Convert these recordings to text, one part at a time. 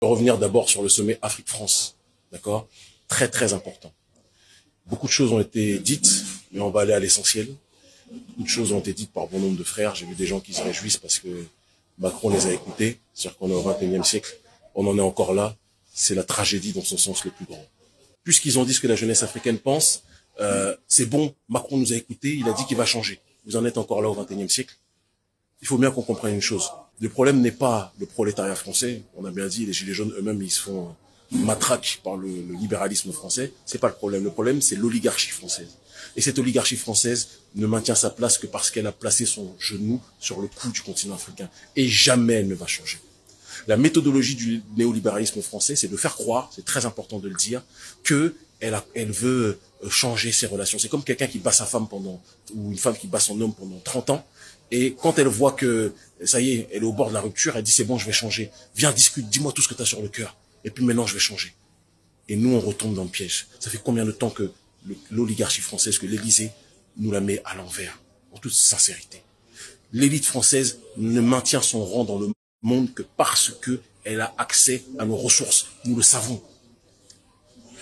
Revenir d'abord sur le sommet Afrique-France, d'accord? Très très important. Beaucoup de choses ont été dites, mais on va aller à l'essentiel. Beaucoup de choses ont été dites par bon nombre de frères. J'ai vu des gens qui se réjouissent parce que Macron les a écoutés. C'est-à-dire qu'on est au XXIe siècle, on en est encore là. C'est la tragédie dans son sens le plus grand. Puisqu'ils ont dit ce que la jeunesse africaine pense, c'est bon, Macron nous a écoutés, il a dit qu'il va changer. Vous en êtes encore là au XXIe siècle. Il faut bien qu'on comprenne une chose. Le problème n'est pas le prolétariat français. On a bien dit, les gilets jaunes eux-mêmes, ils se font matraquer par le libéralisme français. C'est pas le problème. Le problème, c'est l'oligarchie française. Et cette oligarchie française ne maintient sa place que parce qu'elle a placé son genou sur le cou du continent africain. Et jamais elle ne va changer. La méthodologie du néolibéralisme français, c'est de faire croire, c'est très important de le dire, que elle veut changer ses relations. C'est comme quelqu'un qui bat sa femme ou une femme qui bat son homme pendant 30 ans. Et quand elle voit que, ça y est, elle est au bord de la rupture, elle dit c'est bon, je vais changer. Viens, discute, dis-moi tout ce que tu as sur le cœur. Et puis maintenant, je vais changer. Et nous, on retombe dans le piège. Ça fait combien de temps que l'oligarchie française, que l'Élysée nous la met à l'envers, en toute sincérité. L'élite française ne maintient son rang dans le monde que parce que elle a accès à nos ressources. Nous le savons.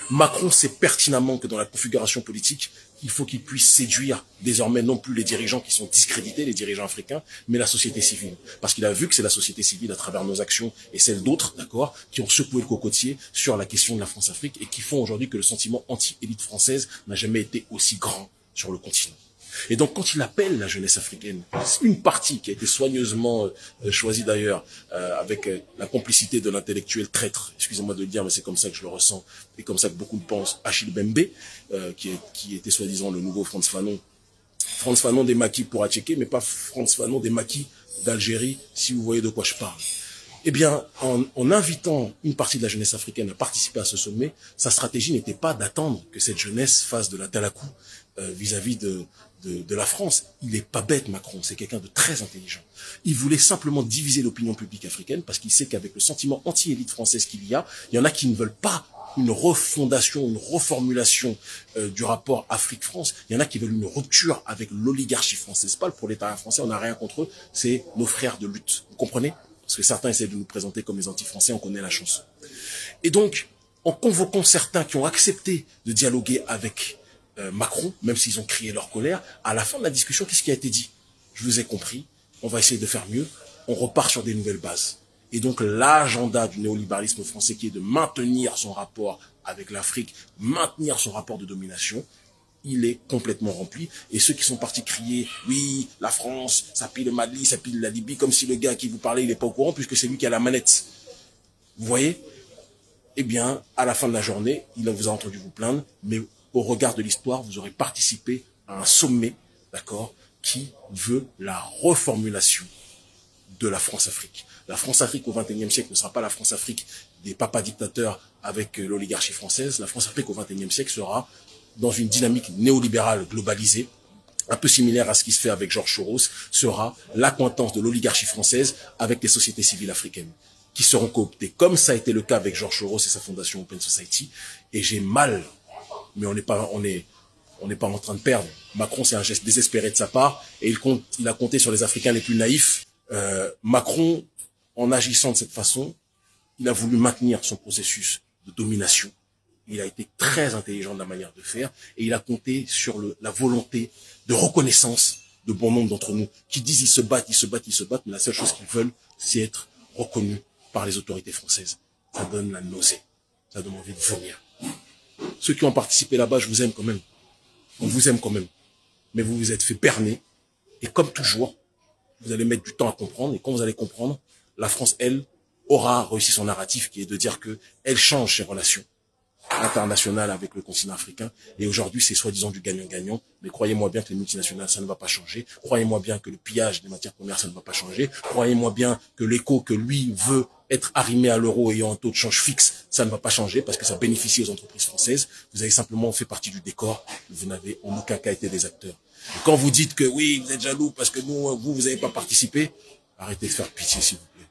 Macron sait pertinemment que dans la configuration politique, il faut qu'il puisse séduire désormais non plus les dirigeants qui sont discrédités, les dirigeants africains, mais la société civile. Parce qu'il a vu que c'est la société civile à travers nos actions et celles d'autres, d'accord, qui ont secoué le cocotier sur la question de la France-Afrique et qui font aujourd'hui que le sentiment anti-élite française n'a jamais été aussi grand sur le continent. Et donc, quand il appelle la jeunesse africaine, une partie qui a été soigneusement choisie d'ailleurs, avec la complicité de l'intellectuel traître, excusez-moi de le dire, mais c'est comme ça que je le ressens, et comme ça que beaucoup le pensent, Achille Bembe, qui était soi-disant le nouveau Frantz Fanon des maquis pour Atchéké, mais pas Frantz Fanon des maquis d'Algérie, si vous voyez de quoi je parle. Eh bien, en invitant une partie de la jeunesse africaine à participer à ce sommet, sa stratégie n'était pas d'attendre que cette jeunesse fasse de la talakou vis-à-vis de la France. Il est pas bête, Macron, c'est quelqu'un de très intelligent. Il voulait simplement diviser l'opinion publique africaine parce qu'il sait qu'avec le sentiment anti-élite française qu'il y en a qui ne veulent pas une refondation, une reformulation du rapport Afrique-France. Il y en a qui veulent une rupture avec l'oligarchie française. C'est pas le prolétariat français, on n'a rien contre eux, c'est nos frères de lutte. Vous comprenez? Parce que certains essaient de nous présenter comme les anti-français, on connaît la chanson. Et donc, en convoquant certains qui ont accepté de dialoguer avec Macron, même s'ils ont crié leur colère, à la fin de la discussion, qu'est-ce qui a été dit? Je vous ai compris, on va essayer de faire mieux, on repart sur des nouvelles bases. Et donc l'agenda du néolibéralisme français qui est de maintenir son rapport avec l'Afrique, maintenir son rapport de domination, il est complètement rempli. Et ceux qui sont partis crier, oui, la France, ça pille le Mali, ça pille la Libye, comme si le gars qui vous parlait, il n'est pas au courant, puisque c'est lui qui a la manette. Vous voyez? Eh bien, à la fin de la journée, il vous a entendu vous plaindre, mais au regard de l'histoire, vous aurez participé à un sommet, d'accord, qui veut la reformulation de la France-Afrique. La France-Afrique au XXIe siècle ne sera pas la France-Afrique des papas dictateurs avec l'oligarchie française. La France-Afrique au XXIe siècle sera dans une dynamique néolibérale globalisée, un peu similaire à ce qui se fait avec Georges Soros, sera l'accointance de l'oligarchie française avec les sociétés civiles africaines, qui seront cooptées, comme ça a été le cas avec Georges Soros et sa fondation Open Society. Et j'ai mal, mais on n'est pas en train de perdre. Macron, c'est un geste désespéré de sa part, et il a compté sur les Africains les plus naïfs. Macron, en agissant de cette façon, il a voulu maintenir son processus de domination. Il a été très intelligent de la manière de faire et il a compté sur la volonté de reconnaissance de bon nombre d'entre nous qui disent ils se battent, mais la seule chose qu'ils veulent, c'est être reconnus par les autorités françaises. Ça donne la nausée, ça donne envie de vomir. Ceux qui ont participé là-bas, je vous aime quand même. On vous aime quand même. Mais vous vous êtes fait berner et comme toujours, vous allez mettre du temps à comprendre et quand vous allez comprendre, la France, elle, aura réussi son narratif qui est de dire que elle change ses relations internationales avec le continent africain. Et aujourd'hui, c'est soi-disant du gagnant-gagnant. Mais croyez-moi bien que les multinationales, ça ne va pas changer. Croyez-moi bien que le pillage des matières premières, ça ne va pas changer. Croyez-moi bien que l'écho que lui veut être arrimé à l'euro ayant un taux de change fixe, ça ne va pas changer parce que ça bénéficie aux entreprises françaises. Vous avez simplement fait partie du décor. Vous n'avez en aucun cas été des acteurs. Et quand vous dites que oui, vous êtes jaloux parce que nous, vous n'avez pas participé, arrêtez de faire pitié, s'il vous plaît.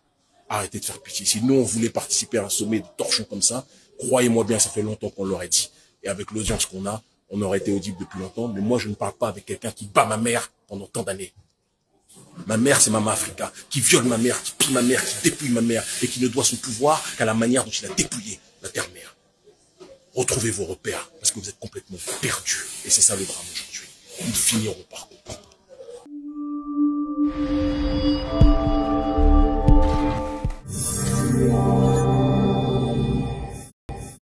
Arrêtez de faire pitié. Si nous, on voulait participer à un sommet de torchons comme ça, croyez-moi bien, ça fait longtemps qu'on l'aurait dit. Et avec l'audience qu'on a, on aurait été audible depuis longtemps. Mais moi, je ne parle pas avec quelqu'un qui bat ma mère pendant tant d'années. Ma mère, c'est Mama Africa, qui viole ma mère, qui pille ma mère, qui dépouille ma mère, et qui ne doit son pouvoir qu'à la manière dont il a dépouillé la terre-mère. Retrouvez vos repères, parce que vous êtes complètement perdus. Et c'est ça le drame aujourd'hui. Ils finiront par